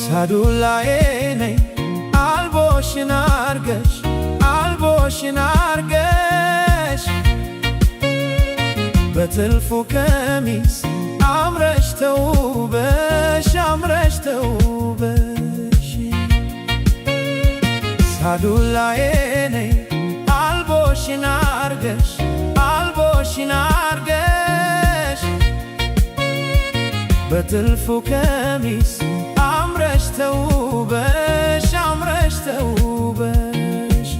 ሳዱላዬ ነይ አልቦሽን አርገሽ አልቦሽን አርገሽ በትልፉ ቀሚስ አምረሽ ተውበሽ አምረሽ ተውበሽ ሳዱላዬ ነይ አልቦሽን አርገሽ አልቦሽን አርገሽ በትልፉ ቀሚስ አምረሽ ተውበሽ አምረሽ ተውበሽ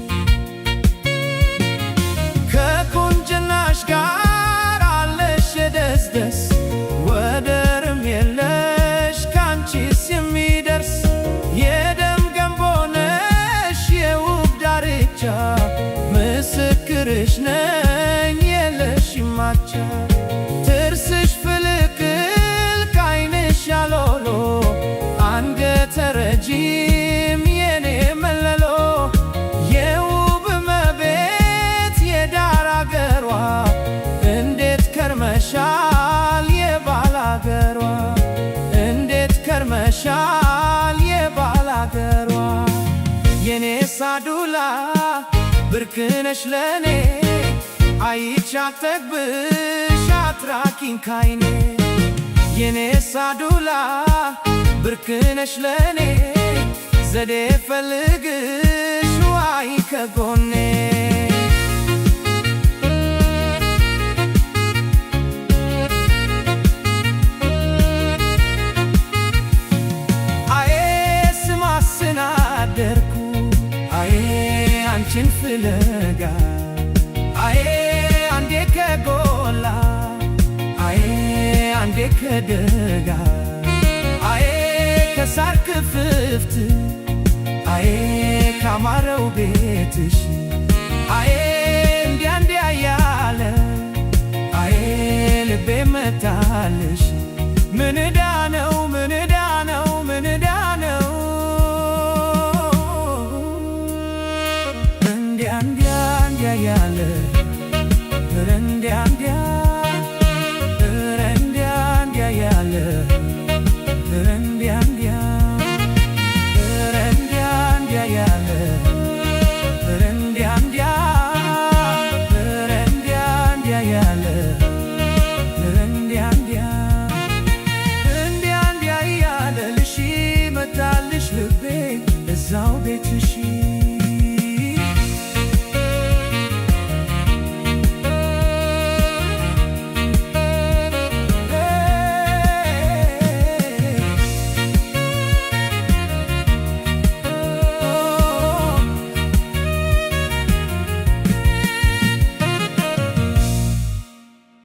ከቁንጅናሽ ጋር አለሽ የደስደስ ወደርም የለሽ ካንቺስ የሚደርስ የደም ገንቦ ነሽ የውብ ዳርቻ ምስክርሽ ነኝ የለሽም አቻ ጥርስሽ ፍልቅል ከዓይንሽ ያሎሎ አንገተ ረጅም የኔ መለሎ የውብ እመቤት የዳር አገሯ እንዴት ከርመሻል የባል አገሯ እንዴት ከርመሻል የባል አገሯ የኔ ሳዱላ ብርቅነሽ ለኔ አይቻት ጠግብሽ አትራቂኝ ካይኔ የኔ ሳዱላ ብርቅነሽ ለኔ ዘዴ ፈልግሽ ዋይ ከጎኔ አዬ ስማስን አደርኩ አዬ አንቺን ፍለጋ አዬ አንዴ ከጎላ አዬ አንዴ ከደጋ አዬ ከሳር ክፍፍት አዬ ካማረው ቤትሽ አዬ እንዲያ እንዲያ ያለ አዬ ልቤ መታልሽ ምን